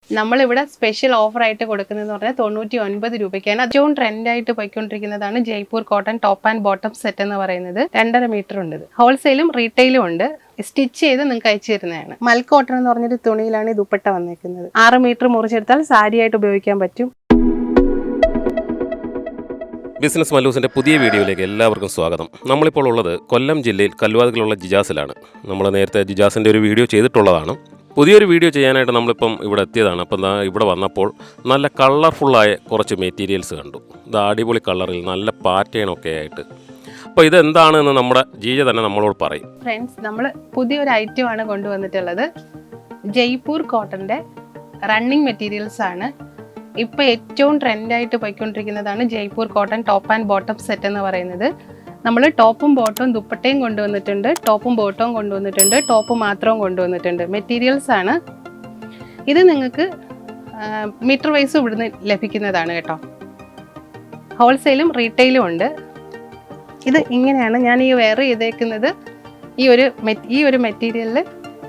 നമ്മളിവിടെ special offer ആയിട്ട് കൊടുക്കുന്നതെന്ന് പറഞ്ഞാൽ 99 രൂപയ്ക്കാണ്. ഏറ്റവും ട്രെൻഡായിട്ട് പോയിക്കൊണ്ടിരിക്കുന്നതാണ് Jaipur cotton top and bottom set എന്ന് പറയുന്നത്. 2.5 മീറ്റർ ഉണ്ട്. ഹോൾസെയിലും റീറ്റെയിലും ഉണ്ട്. സ്റ്റിച്ച് ചെയ്ത് നിങ്ങൾക്ക് അയച്ചു തരുന്നതാണ്. മൽ കോട്ടൺ എന്ന് പറഞ്ഞൊരു തുണിയിലാണ് ഈ ദുപ്പട്ട വന്നിരിക്കുന്നത്. 6 മീറ്റർ മുറിച്ചെടുത്താൽ സാരിയായിട്ട് ഉപയോഗിക്കാൻ പറ്റും. ബിസിനസ് മല്ലൂസിൻ്റെ പുതിയ വീഡിയോയിലേക്ക് എല്ലാവർക്കും സ്വാഗതം. നമ്മളിപ്പോൾ ഉള്ളത് കൊല്ലം ജില്ലയിൽ കല്ലുവാതിലുള്ള ജിജാസിലാണ്. നമ്മൾ നേരത്തെ ജിജാസിൻ്റെ ഒരു വീഡിയോ ചെയ്തിട്ടുള്ളതാണ്. പുതിയൊരു വീഡിയോ ചെയ്യാനായിട്ട് നമ്മളിപ്പം ഇവിടെ എത്തിയതാണ്. അപ്പം ഇവിടെ വന്നപ്പോൾ നല്ല കളർഫുള്ളായ കുറച്ച് മെറ്റീരിയൽസ് കണ്ടു. ഇത് അടിപൊളി കളറിൽ നല്ല പാറ്റേണൊക്കെ ആയിട്ട്. അപ്പോൾ ഇതെന്താണെന്ന് നമ്മുടെ ജീജ തന്നെ നമ്മളോട് പറയും. ഫ്രണ്ട്സ്, നമ്മൾ പുതിയൊരു ഐറ്റമാണ് കൊണ്ടുവന്നിട്ടുള്ളത്. ജയ്പൂർ കോട്ടൻ്റെ റണ്ണിങ് മെറ്റീരിയൽസ് ആണ്. ഇപ്പോൾ ഏറ്റവും ട്രെൻഡായിട്ട് പോയിക്കൊണ്ടിരിക്കുന്നതാണ് Jaipur cotton top and bottom set എന്ന് പറയുന്നത്. നമ്മൾ ടോപ്പും ബോട്ടവും ദുപ്പട്ടയും കൊണ്ടുവന്നിട്ടുണ്ട്, ടോപ്പും ബോട്ടവും കൊണ്ടുവന്നിട്ടുണ്ട്, ടോപ്പ് മാത്രവും കൊണ്ടുവന്നിട്ടുണ്ട്. മെറ്റീരിയൽസ് ആണ് ഇത്. നിങ്ങൾക്ക് മീറ്റർ വൈസ് ഇവിടുന്ന് ലഭിക്കുന്നതാണ് കേട്ടോ. ഹോൾസെയിലും റീറ്റെയിലും ഉണ്ട്. ഇത് ഇങ്ങനെയാണ് ഞാൻ ഈ വെയർ ചെയ്തേക്കുന്നത്. ഈ ഒരു മെറ്റീരിയലിൽ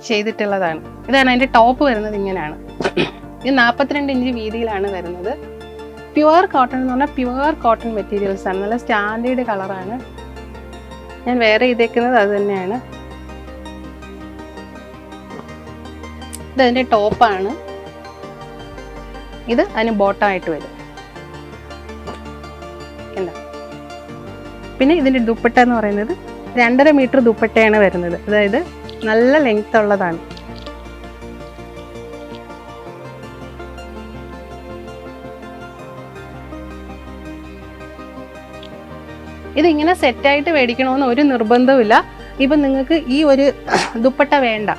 ചെയ്തിട്ടുള്ളതാണ്. ഇതാണ് അതിൻ്റെ ടോപ്പ് വരുന്നത്. ഇങ്ങനെയാണ്. ഇത് 42 ഇഞ്ച് വീതിയിലാണ് വരുന്നത്. പ്യുവർ കോട്ടൺ എന്ന് പറഞ്ഞാൽ പ്യുവർ കോട്ടൺ മെറ്റീരിയൽസ് ആണ്. നല്ല സ്റ്റാൻഡേർഡ് കളറാണ്. ഞാൻ വേറെ ചെയ്തേക്കുന്നത് അത് തന്നെയാണ്. ഇതതിൻ്റെ ടോപ്പാണ്. ഇത് അതിന് ബോട്ടമായിട്ട് വരും. എന്താ പിന്നെ ഇതിൻ്റെ ദുപ്പട്ട എന്ന് പറയുന്നത് 2.5 മീറ്റർ ദുപ്പട്ടയാണ് വരുന്നത്. അതായത് നല്ല ലെങ്ത് ഉള്ളതാണ്. ഇതിങ്ങനെ സെറ്റായിട്ട് മേടിക്കണമെന്ന് ഒരു നിർബന്ധവുമില്ല. ഇപ്പം നിങ്ങൾക്ക് ഈ ഒരു ദുപ്പട്ട വേണ്ട,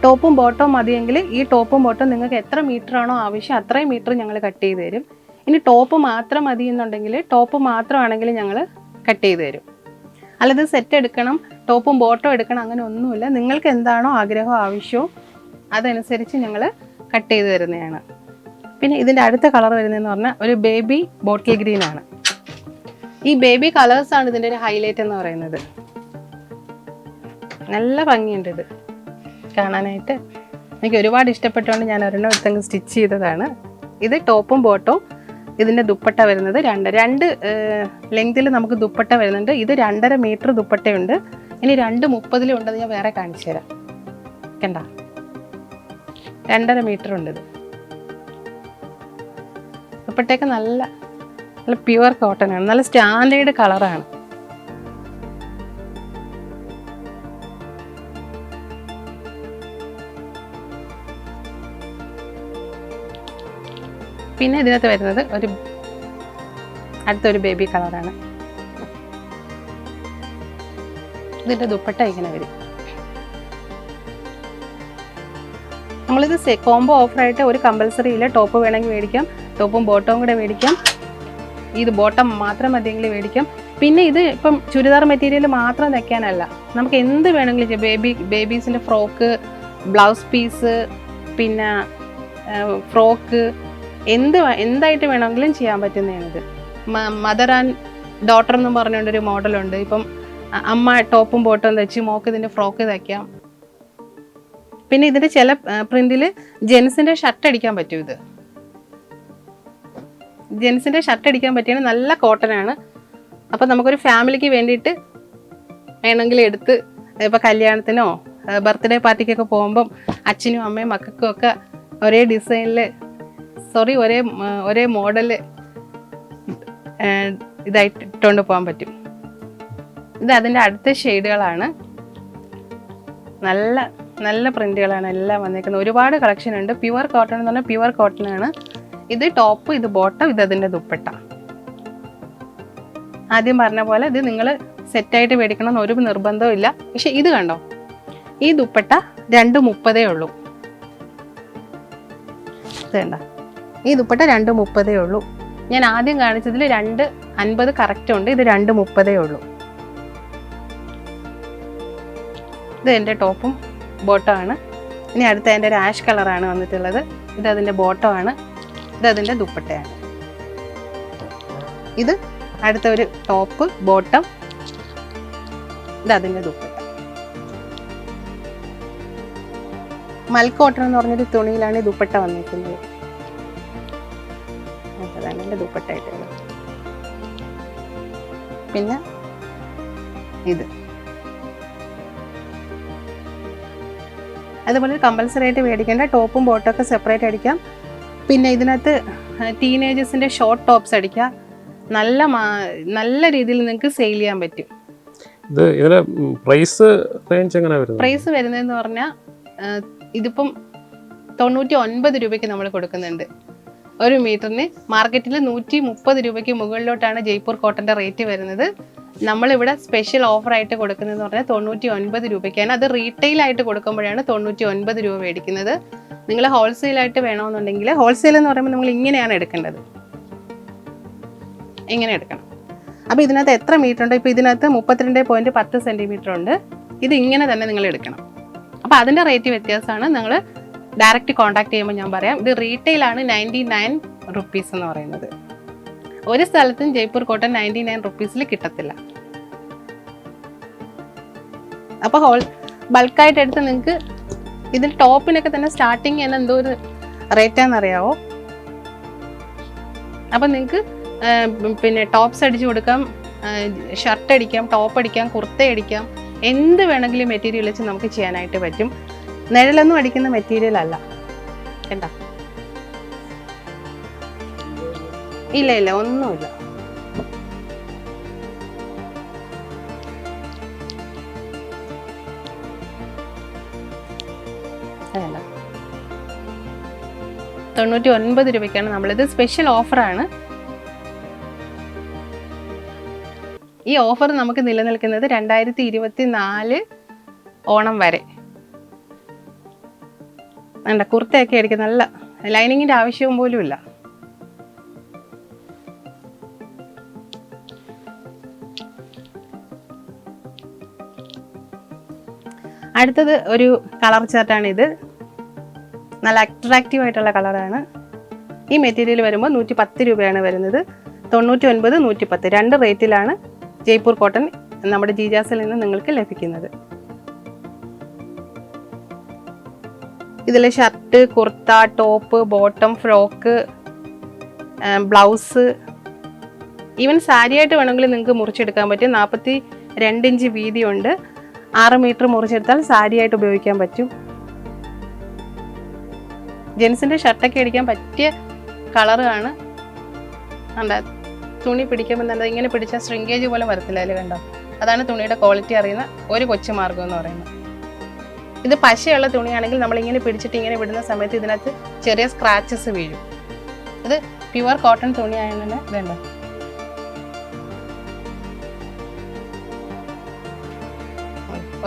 ടോപ്പും ബോട്ടവും മതിയെങ്കിൽ ഈ ടോപ്പും ബോട്ടവും നിങ്ങൾക്ക് എത്ര മീറ്റർ ആണോ ആവശ്യം അത്രയും മീറ്റർ ഞങ്ങൾ കട്ട് ചെയ്ത് തരും. ഇനി ടോപ്പ് മാത്രം മതി എന്നുണ്ടെങ്കിൽ ടോപ്പ് മാത്രമാണെങ്കിൽ ഞങ്ങൾ കട്ട് ചെയ്ത് തരും. അല്ലാതെ സെറ്റ് എടുക്കണം, ടോപ്പും ബോട്ടവും എടുക്കണം, അങ്ങനെ ഒന്നുമില്ല. നിങ്ങൾക്ക് എന്താണോ ആഗ്രഹവും ആവശ്യവും അതനുസരിച്ച് ഞങ്ങൾ കട്ട് ചെയ്ത് തരുന്നതാണ്. പിന്നെ ഇതിൻ്റെ അടുത്ത കളർ വരുന്നതെന്ന് പറഞ്ഞാൽ ഒരു ബേബി ബോട്ടിൽ ഗ്രീൻ ആണ്. ഈ ബേബി കളേഴ്സാണ് ഇതിൻ്റെ ഒരു ഹൈലൈറ്റ് എന്ന് പറയുന്നത്. നല്ല ഭംഗിയുണ്ട് ഇത് കാണാനായിട്ട്. എനിക്ക് ഒരുപാട് ഇഷ്ടപ്പെട്ടുകൊണ്ട് ഞാൻ ഒരെണ്ണം എടുത്തങ്ങ് സ്റ്റിച്ച് ചെയ്തതാണ്. ഇത് ടോപ്പും ബോട്ടവും. ഇതിൻ്റെ ദുപ്പട്ട വരുന്നത് രണ്ട് ലെങ്തിൽ നമുക്ക് ദുപ്പട്ട വരുന്നുണ്ട്. ഇത് 2.5 മീറ്റർ ദുപ്പട്ടയുണ്ട്. ഇനി 2.30 ഉണ്ടെന്ന് ഞാൻ വേറെ കാണിച്ചു തരാം. കണ്ട 2.5 മീറ്റർ ഉണ്ട്. ഇത് ദുപ്പട്ടയൊക്കെ നല്ല പ്യുവർ കോട്ടൺ ആണ്. നല്ല സ്റ്റാൻഡേർഡ് കളറാണ്. പിന്നെ ഇതിനകത്ത് വരുന്നത് അടുത്തൊരു ബേബി കളറാണ്. ഇതിൻ്റെ ദുപ്പട്ട ഇങ്ങനെ വരും. നമ്മളിത് കോംബോ ഓഫറായിട്ട് ഒരു കമ്പൽസറി ഇല്ല. ടോപ്പ് വേണമെങ്കിൽ മേടിക്കാം, ടോപ്പും ബോട്ടവും കൂടെ മേടിക്കാം. ഇത് ബോട്ടം മാത്രം മതിയെങ്കിൽ മേടിക്കാം. പിന്നെ ഇത് ഇപ്പം ചുരിദാർ മെറ്റീരിയൽ മാത്രം തയ്ക്കാനല്ല, നമുക്ക് എന്ത് വേണമെങ്കിലും ചെയ്യാം. ബേബീസിൻ്റെ ഫ്രോക്ക്, ബ്ലൗസ് പീസ്, പിന്നെ ഫ്രോക്ക്, എന്തായിട്ട് വേണമെങ്കിലും ചെയ്യാൻ പറ്റുന്നതാണിത്. മദർ ആൻഡ് ഡോട്ടർ എന്നും പറഞ്ഞുകൊണ്ടൊരു മോഡലുണ്ട്. ഇപ്പം അമ്മ ടോപ്പും ബോട്ടവും തയ്ച്ച് മോക്ക് ഇതിൻ്റെ ഫ്രോക്ക് തയ്ക്കാം. പിന്നെ ഇതിൻ്റെ ചില പ്രിന്റിൽ ജെൻസിൻ്റെ ഷർട്ട് അടിക്കാൻ പറ്റും. ഇത് ജെൻസിൻ്റെ ഷർട്ട് അടിക്കാൻ പറ്റിയാണ്. നല്ല കോട്ടനാണ്. അപ്പം നമുക്കൊരു ഫാമിലിക്ക് വേണ്ടിയിട്ട് വേണമെങ്കിൽ എടുത്ത് ഇപ്പോൾ കല്യാണത്തിനോ ബർത്ത്ഡേ പാർട്ടിക്കൊക്കെ പോകുമ്പം അച്ഛനും അമ്മയും മക്കൾക്കും ഒക്കെ ഒരേ ഡിസൈനിൽ ഒരേ മോഡൽ ഇതായിട്ട് ഇട്ടുകൊണ്ട് പോകാൻ പറ്റും. ഇത് അതിൻ്റെ അടുത്ത ഷെയ്ഡുകളാണ്. നല്ല നല്ല പ്രിന്റുകളാണ് എല്ലാം വന്നേക്കുന്നത്. ഒരുപാട് കളക്ഷൻ ഉണ്ട്. പ്യുവർ കോട്ടൺ എന്ന് പറഞ്ഞാൽ പ്യുവർ കോട്ടൺ ആണ്. ഇത് ടോപ്പ്, ഇത് ബോട്ടം, ഇത് അതിൻ്റെ ദുപ്പട്ട. ആദ്യം പറഞ്ഞ പോലെ ഇത് നിങ്ങൾ സെറ്റായിട്ട് മേടിക്കണമെന്ന് ഒരു നിർബന്ധവും ഇല്ല. പക്ഷെ ഇത് കണ്ടോ, ഈ ദുപ്പട്ട 2.30 ഉള്ളൂ. ഇത് കണ്ട, ഈ ദുപ്പട്ട 2.30 ഉള്ളൂ. ഞാൻ ആദ്യം കാണിച്ചതിൽ 2.50 കറക്റ്റ് ഉണ്ട്. ഇത് 2.30 ഉള്ളൂ. ഇത് എൻ്റെ ടോപ്പും ബോട്ടം ആണ്. ഇനി അടുത്ത എൻ്റെ ഒരു ആഷ് കളറാണ് വന്നിട്ടുള്ളത്. ഇത് അതിൻ്റെ ബോട്ടം ആണ്. ഇത് അതിൻ്റെ ദുപ്പട്ടയാണ്. ഇത് അടുത്ത ഒരു ടോപ്പ്, ബോട്ടം, ഇത് അതിൻ്റെ ദുപ്പട്ട. മൽ കോട്ടൺ എന്ന് പറഞ്ഞൊരു തുണിയിലാണ് ഈ ദുപ്പട്ട വന്നിരിക്കുന്നത്. ഇതാണ് എൻ്റെ ദുപ്പട്ടയായിട്ട് വരുന്നത്. പിന്നെ ഇത് അതുപോലെ കമ്പൽസറി ആയിട്ട് മേടിക്കേണ്ട ടോപ്പും ബോട്ടമൊക്കെ സെപ്പറേറ്റ് അടിക്കാം. പിന്നെ ഇതിനകത്ത് ടീനേജേഴ്സിൻ്റെ ഷോർട്ട് ടോപ്സ് അടിക്കാം. നല്ല രീതിയിൽ നിങ്ങൾക്ക് സെയിൽ ചെയ്യാൻ പറ്റും. പ്രൈസ് റേഞ്ച് എങ്ങനെ വരുന്നത്? പ്രൈസ് വരുന്നതെന്ന് പറഞ്ഞാൽ ഇതിപ്പം 99 രൂപയ്ക്ക് നമ്മൾ കൊടുക്കുന്നുണ്ട്. ഒരു മീറ്ററിന് മാർക്കറ്റിൽ 130 രൂപയ്ക്ക് മുകളിലോട്ടാണ് ജയ്പൂർ കോട്ടൻ്റെ റേറ്റ് വരുന്നത്. നമ്മളിവിടെ സ്പെഷ്യൽ ഓഫറായിട്ട് കൊടുക്കുന്നതെന്ന് പറഞ്ഞാൽ 99 രൂപയ്ക്കാണ്. അത് റീറ്റെയിലായിട്ട് കൊടുക്കുമ്പോഴാണ് 99 രൂപ മേടിക്കുന്നത്. നിങ്ങൾ ഹോൾസെയിലായിട്ട് വേണമെന്നുണ്ടെങ്കിൽ, ഹോൾസെയിൽ എന്ന് പറയുമ്പോൾ നിങ്ങൾ ഇങ്ങനെയാണ് എടുക്കേണ്ടത്, ഇങ്ങനെ എടുക്കണം. അപ്പോൾ ഇതിനകത്ത് എത്ര മീറ്റർ ഉണ്ട്? ഇപ്പോൾ ഇതിനകത്ത് 32.10 സെൻറ്റിമീറ്റർ ഉണ്ട്. ഇത് ഇങ്ങനെ തന്നെ നിങ്ങൾ എടുക്കണം. അപ്പോൾ അതിൻ്റെ റേറ്റ് വ്യത്യാസമാണ്. നിങ്ങൾ ഡയറക്റ്റ് കോൺടാക്ട് ചെയ്യുമ്പോൾ ഞാൻ പറയാം. ഇത് റീറ്റെയിലാണ് 99 റുപ്പീസ് എന്ന് പറയുന്നത്. ഒരു സ്ഥലത്തും ജയ്പൂർ കോട്ടൺ 99 റുപ്പീസിൽ കിട്ടത്തില്ല. അപ്പോൾ ബൾക്കായിട്ട് എടുത്ത് നിങ്ങൾക്ക് ഇതിൽ ടോപ്പിനൊക്കെ തന്നെ സ്റ്റാർട്ടിങ് തന്നെ എന്തോ ഒരു റേറ്റാണെന്നറിയാവോ? അപ്പം നിങ്ങൾക്ക് പിന്നെ ടോപ്സ് അടിച്ചു കൊടുക്കാം, ഷർട്ട് അടിക്കാം, ടോപ്പ് അടിക്കാം, കുർത്ത അടിക്കാം, എന്ത് വേണമെങ്കിലും മെറ്റീരിയൽ വെച്ച് നമുക്ക് ചെയ്യാനായിട്ട് പറ്റും. നിഴലൊന്നും അടിക്കുന്ന മെറ്റീരിയൽ അല്ല, കണ്ടോ? ഇല്ല ഒന്നുമില്ല. അതല്ല, 99 രൂപയ്ക്കാണ് നമ്മളിത്. സ്പെഷ്യൽ ഓഫറാണ്. ഈ ഓഫർ നമുക്ക് നിലനിൽക്കുന്നത് 2024 ഓണം വരെ. വേണ്ട, കുർത്തയൊക്കെ ആയിരിക്കും, നല്ല ലൈനിങ്ങിൻ്റെ ആവശ്യവും പോലും ഇല്ല. അടുത്തത് ഒരു കളർ ചാർട്ടാണിത്. നല്ല അട്രാക്റ്റീവ് ആയിട്ടുള്ള കളറാണ്. ഈ മെറ്റീരിയൽ വരുമ്പോൾ 110 രൂപയാണ് വരുന്നത്. 99, 110 രണ്ട് റേറ്റിലാണ് ജയ്പൂർ കോട്ടൺ നമ്മുടെ ജിജാസിൽ നിന്ന് നിങ്ങൾക്ക് ലഭിക്കുന്നത്. ഇതിൽ shirt, kurta, top, bottom, frock, blouse, even സാരിയായിട്ട് വേണമെങ്കിൽ നിങ്ങൾക്ക് മുറിച്ചെടുക്കാൻ പറ്റും. 42 ഇഞ്ച് വീതിയുണ്ട്. 6 മീറ്റർ മുറിച്ചെടുത്താൽ സാരിയായിട്ട് ഉപയോഗിക്കാൻ പറ്റും. ജെൻസിൻ്റെ ഷർട്ടൊക്കെ അടിക്കാൻ പറ്റിയ കളറാണ്. കണ്ട, തുണി പിടിക്കുമ്പോൾ തന്നെ ഇങ്ങനെ പിടിച്ചാൽ ശ്രിങ്കേജ് പോലെ വരത്തില്ല. അതിൽ കണ്ടോ? അതാണ് തുണിയുടെ ക്വാളിറ്റി അറിയുന്ന ഒരു കൊച്ചു മാർഗം എന്ന് പറയുന്നത്. ഇത് പശയുള്ള തുണിയാണെങ്കിൽ നമ്മളിങ്ങനെ പിടിച്ചിട്ട് ഇങ്ങനെ വിടുന്ന സമയത്ത് ഇതിനകത്ത് ചെറിയ സ്ക്രാച്ചസ് വീഴും. ഇത് പ്യുവർ കോട്ടൺ തുണിയായതുകൊണ്ട് തന്നെ വേണ്ട.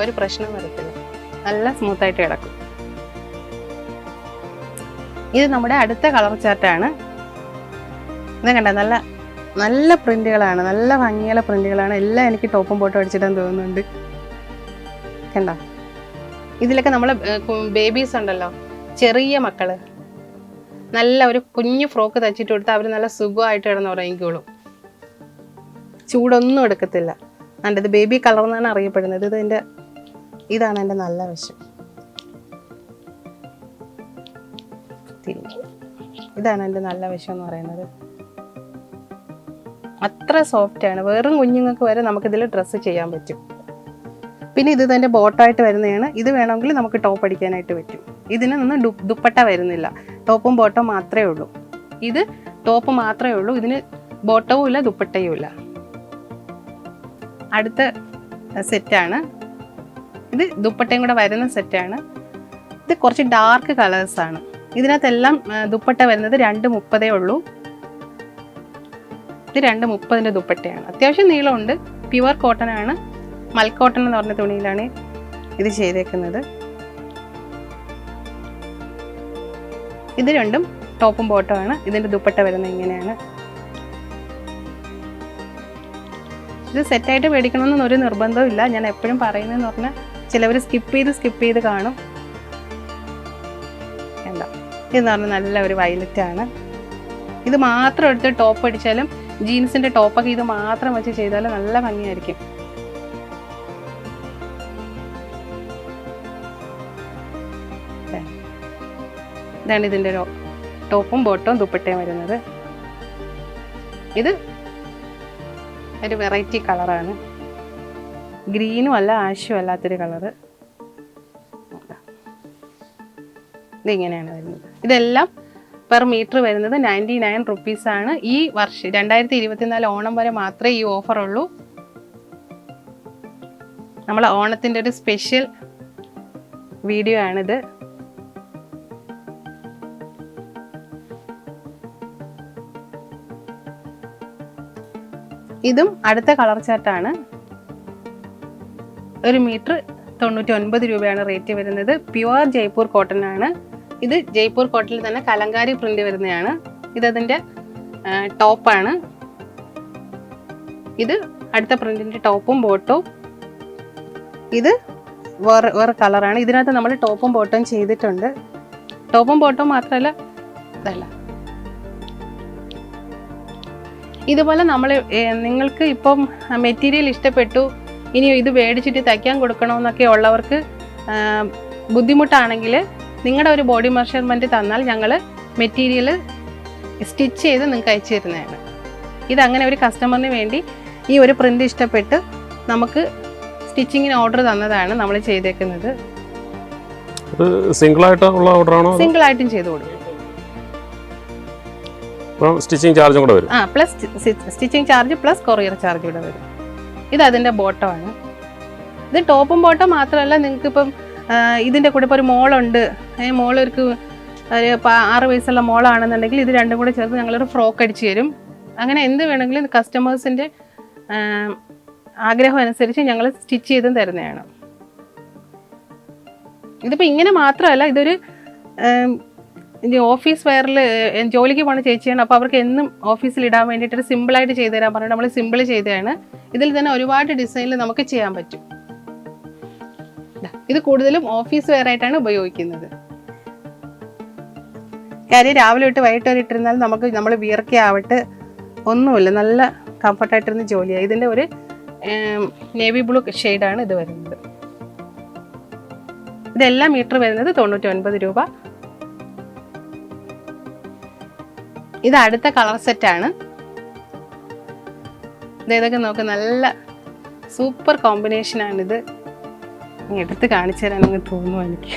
ഒരു പ്രശ്നം വരത്തില്ല, നല്ല സ്മൂത്തായിട്ട് കിടക്കും. ഇത് നമ്മുടെ അടുത്ത കളർ ചാർട്ടാണ്. ഇത് കണ്ട, നല്ല നല്ല പ്രിന്റുകളാണ്, നല്ല ഭംഗിയുള്ള പ്രിന്റുകളാണ്. എല്ലാം എനിക്ക് ടോപ്പും ബോട്ടും അടിച്ചിടാൻ തോന്നുന്നുണ്ട്. കണ്ട, ഇതിലൊക്കെ നമ്മൾ ബേബീസ് ഉണ്ടല്ലോ, ചെറിയ മക്കള്, നല്ല ഒരു കുഞ്ഞു ഫ്രോക്ക് തച്ചിട്ട് കൊടുത്താൽ അവർ നല്ല സുഖമായിട്ട് കിടന്ന് ഉറങ്ങിക്കോളും, ചൂടൊന്നും എടുക്കത്തില്ല. ഇത് ബേബി കളർ എന്നാണ് അറിയപ്പെടുന്നത്. ഇതാണ് എൻ്റെ നല്ല വശം. ഇതാണ് എൻ്റെ നല്ല വശം എന്ന് പറയുന്നത്. അത്ര സോഫ്റ്റാണ്. വെറും കുഞ്ഞുങ്ങൾക്ക് വരെ നമുക്കിതിൽ ഡ്രസ്സ് ചെയ്യാൻ പറ്റും. പിന്നെ ഇത് തന്നെ ബോട്ടമായിട്ട് വരുന്നതാണ്. ഇത് വേണമെങ്കിൽ നമുക്ക് ടോപ്പ് അടിക്കാനായിട്ട് പറ്റും. ഇതിനൊന്നും ദുപ്പട്ട വരുന്നില്ല, ടോപ്പും ബോട്ടവും മാത്രമേ ഉള്ളൂ. ഇത് ടോപ്പ് മാത്രമേ ഉള്ളൂ, ഇതിന് ബോട്ടവും ഇല്ല, ദുപ്പട്ടയും ഇല്ല. അടുത്ത സെറ്റാണ് ഇത്. ദുപ്പട്ടയും കൂടെ വരുന്ന സെറ്റാണ് ഇത്. കുറച്ച് ഡാർക്ക് കളേഴ്സാണ്. ഇതിനകത്തെല്ലാം ദുപ്പട്ട വരുന്നത് 230 ഉള്ളൂ. ഇത് 230 ദുപ്പട്ടയാണ്. അത്യാവശ്യം നീളമുണ്ട്. പ്യുവർ കോട്ടൺ ആണ്. മൽക്കോട്ടൺ എന്ന് പറഞ്ഞ തുണിയിലാണ് ഇത് ചെയ്തേക്കുന്നത്. ഇത് രണ്ടും ടോപ്പും ബോട്ടം ആണ്. ഇതിൻ്റെ ദുപ്പട്ട വരുന്നത് ഇങ്ങനെയാണ്. ഇത് സെറ്റായിട്ട് മേടിക്കണമെന്നൊന്നും ഒരു നിർബന്ധവും ഇല്ല. ഞാൻ എപ്പോഴും പറയുന്നതെന്ന് പറഞ്ഞാൽ ചിലവർ സ്കിപ്പ് ചെയ്ത് കാണും. എന്താ ഇതെന്ന് പറഞ്ഞാൽ നല്ല ഒരു വയലറ്റ് ആണ്. ഇത് മാത്രം എടുത്ത് ടോപ്പ് അടിച്ചാലും ജീൻസിൻ്റെ ടോപ്പൊക്കെ ഇത് മാത്രം വെച്ച് ചെയ്താലും നല്ല ഭംഗിയായിരിക്കും. ഇതാണ് ഇതിൻ്റെ ഒരു ടോപ്പും ബോട്ടവും ദുപ്പട്ടയും വരുന്നത്. ഇത് ഒരു വെറൈറ്റി കളറാണ്, ഗ്രീനും അല്ല ആഷും അല്ലാത്തൊരു കളറ്. ഇതിങ്ങനെയാണ് വരുന്നത്. ഇതെല്ലാം പെർ മീറ്റർ വരുന്നത് 99 റുപ്പീസാണ്. ഈ വർഷം 2024 ഓണം വരെ മാത്രമേ ഈ ഓഫർ ഉള്ളൂ. നമ്മളെ ഓണത്തിൻ്റെ ഒരു സ്പെഷ്യൽ വീഡിയോ ആണിത്. ഇതും അടുത്ത കളർ ചാർട്ടാണ്. 1 മീറ്റർ 99 രൂപയാണ് റേറ്റ് വരുന്നത്. പ്യുവർ ജയ്പൂർ കോട്ടൺ ആണ്. ഇത് ജയ്പൂർ കോട്ടണിൽ തന്നെ കലങ്കാരി പ്രിന്റ് വരുന്നതാണ്. ഇതതിൻ്റെ ടോപ്പാണ്. ഇത് അടുത്ത പ്രിന്റിൻ്റെ ടോപ്പും ബോട്ടവും. ഇത് വേറെ കളറാണ്. ഇതിനകത്ത് നമ്മൾ ടോപ്പും ബോട്ടവും ചെയ്തിട്ടുണ്ട്. ടോപ്പും ബോട്ടവും മാത്രമല്ല, ഇതല്ല, ഇതുപോലെ നമ്മൾ നിങ്ങൾക്ക് ഇപ്പം മെറ്റീരിയൽ ഇഷ്ടപ്പെട്ടു, ഇനി ഇത് മേടിച്ചിട്ട് തയ്ക്കാൻ കൊടുക്കണമെന്നൊക്കെ ഉള്ളവർക്ക് ബുദ്ധിമുട്ടാണെങ്കിൽ നിങ്ങളുടെ ഒരു ബോഡി മെഷർമെൻറ്റ് തന്നാൽ ഞങ്ങൾ മെറ്റീരിയൽ സ്റ്റിച്ച് ചെയ്ത് നിങ്ങൾക്ക് അയച്ചു തരുന്നതാണ്. ഇതങ്ങനെ ഒരു കസ്റ്റമറിന് വേണ്ടി ഈ ഒരു പ്രിൻ്റ് ഇഷ്ടപ്പെട്ട് നമുക്ക് സ്റ്റിച്ചിങ്ങിന് ഓർഡർ തന്നതാണ് നമ്മൾ ചെയ്തേക്കുന്നത്. സിംഗിൾ ആയിട്ടുള്ള ഓർഡറാണോ? സിംഗിൾ ആയിട്ടും ചെയ്ത് കൊടുക്കും. സ്റ്റിച്ചിങ് ചാർജും കൂടെ വരും. Plus stitching charge plus courier charge കൂടെ വരും. ഇത് അതിൻ്റെ ബോട്ടമാണ്. ഇത് ടോപ്പും ബോട്ടം മാത്രമല്ല, നിങ്ങൾക്ക് ഇപ്പം ഇതിൻ്റെ കൂടെ ഇപ്പോൾ ഒരു മോളുണ്ട്, മോളൊരു 6 വയസ്സുള്ള മോളാണെന്നുണ്ടെങ്കിൽ ഇത് രണ്ടും കൂടെ ചേർത്ത് ഞങ്ങളൊരു ഫ്രോക്ക് അടിച്ചു തരും. അങ്ങനെ എന്ത് വേണമെങ്കിലും കസ്റ്റമേഴ്സിൻ്റെ ആഗ്രഹം അനുസരിച്ച് ഞങ്ങൾ സ്റ്റിച്ച് ചെയ്തും തരുന്നതാണ്. ഇതിപ്പോൾ ഇങ്ങനെ മാത്രമല്ല, ഇതൊരു ഓഫീസ് വെയറിൽ ജോലിക്ക് പോകുന്ന ചേച്ചിയാണ്. അപ്പോൾ അവർക്ക് എന്നും ഓഫീസിൽ ഇടാൻ വേണ്ടിയിട്ടൊരു സിമ്പിളായിട്ട് ചെയ്തു തരാൻ പറഞ്ഞിട്ട് നമ്മൾ സിമ്പിൾ ചെയ്തതാണ്. ഇതിൽ തന്നെ ഒരുപാട് ഡിസൈനിൽ നമുക്ക് ചെയ്യാൻ പറ്റും. ഇത് കൂടുതലും ഓഫീസ് വെയർ ആയിട്ടാണ് ഉപയോഗിക്കുന്നത്. കാര്യം രാവിലെ തൊട്ട് വൈകിട്ട് വരെ ഇട്ടിരുന്നാൽ നമ്മൾ വിയർക്കെ ആവട്ടെ ഒന്നുമില്ല, നല്ല കംഫർട്ടായിട്ടിരുന്ന് ജോലിയാണ്. ഇതിൻ്റെ ഒരു നേവി ബ്ലൂ ഷെയ്ഡാണ് ഇത് വരുന്നത്. ഇതെല്ലാം മീറ്റർ വരുന്നത് 99 രൂപ. ഇത് അടുത്ത കളർ സെറ്റാണ്. ഇതൊക്കെ നോക്ക്, നല്ല സൂപ്പർ കോമ്പിനേഷനാണിത്. എടുത്ത് കാണിച്ചു തരാനങ്ങ് തോന്നുന്നു എനിക്ക്.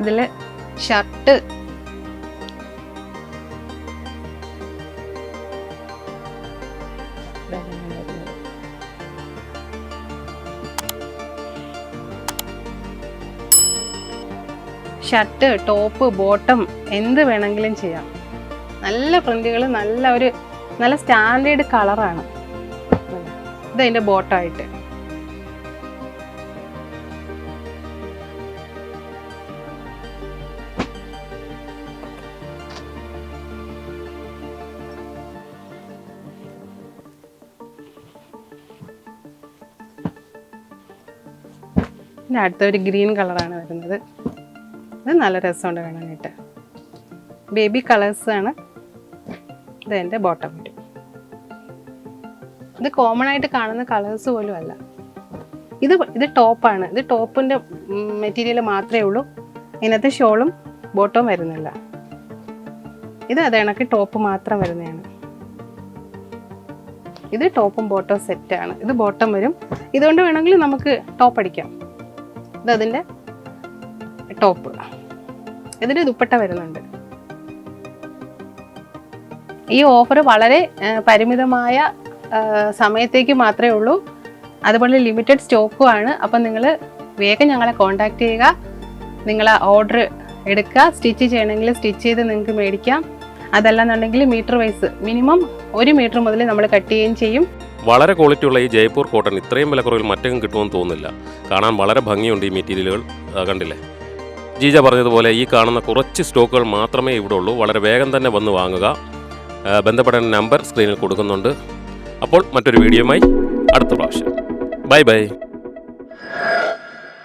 ഇതില് ഷർട്ട്, ഷർട്ട്, ടോപ്പ്, ബോട്ടം എന്ത് വേണമെങ്കിലും ചെയ്യാം. നല്ല പ്രിന്റുകൾ, നല്ല സ്റ്റാൻഡേർഡ് കളറാണ്. ഇതതിൻ്റെ ബോട്ടമായിട്ട്. പിന്നെ അടുത്തൊരു ഗ്രീൻ കളറാണ് വരുന്നത്. ഇത് നല്ല രസമുണ്ട് കാണാനായിട്ട്. ബേബി കളേഴ്സാണ്. ഇതെൻ്റെ ബോട്ടം വരും. ഇത് കോമൺ ആയിട്ട് കാണുന്ന കളേഴ്സ് പോലും അല്ല. ഇത് ടോപ്പാണ്. ഇത് ടോപ്പിൻ്റെ മെറ്റീരിയൽ മാത്രമേ ഉള്ളൂ. ഇതിനകത്ത് ഷോളും ബോട്ടവും വരുന്നില്ല. ഇത് അത് കണക്ക് ടോപ്പ് മാത്രം വരുന്നതാണ്. ഇത് ടോപ്പും ബോട്ടവും സെറ്റാണ്. ഇത് ബോട്ടം വരും. ഇതുകൊണ്ട് വേണമെങ്കിൽ നമുക്ക് ടോപ്പ് അടിക്കാം. ഇതതിൻ്റെ ടോപ്പ്. ഇതിന് ദുപ്പട്ട വരുന്നുണ്ട്. ഈ ഓഫർ വളരെ പരിമിതമായ സമയത്തേക്ക് മാത്രമേ ഉള്ളൂ. അതുപോലെ ലിമിറ്റഡ് സ്റ്റോക്കും ആണ്. അപ്പം നിങ്ങൾ വേഗം ഞങ്ങളെ കോൺടാക്ട് ചെയ്യുക. നിങ്ങൾ ഓർഡർ എടുക്കുക. സ്റ്റിച്ച് ചെയ്യണമെങ്കിൽ സ്റ്റിച്ച് ചെയ്ത് നിങ്ങൾക്ക് മേടിക്കാം. അതല്ലെന്നുണ്ടെങ്കിൽ മീറ്റർ വൈസ് മിനിമം 1 മീറ്റർ മുതൽ നമ്മൾ കട്ട് ചെയ്യുകയും ചെയ്യും. വളരെ ക്വാളിറ്റിയുള്ള ഈ ജയ്പൂർ കോട്ടൺ ഇത്രയും വിലക്കുറവിൽ മറ്റെങ്ങും കിട്ടുമെന്ന് തോന്നുന്നില്ല. കാണാൻ വളരെ ഭംഗിയുണ്ട് ഈ മെറ്റീരിയലുകൾ. കണ്ടില്ലേ, ജീജ പറഞ്ഞതുപോലെ ഈ കാണുന്ന കുറച്ച് സ്റ്റോക്കുകൾ മാത്രമേ ഇവിടെ ഉള്ളൂ. വളരെ വേഗം തന്നെ വന്ന് വാങ്ങുക. ബന്ധപ്പെടേണ്ട നമ്പർ സ്ക്രീനിൽ കൊടുക്കുന്നുണ്ട്. അപ്പോൾ മറ്റൊരു വീഡിയോയുമായി അടുത്ത പ്രാവശ്യം. Bye bye.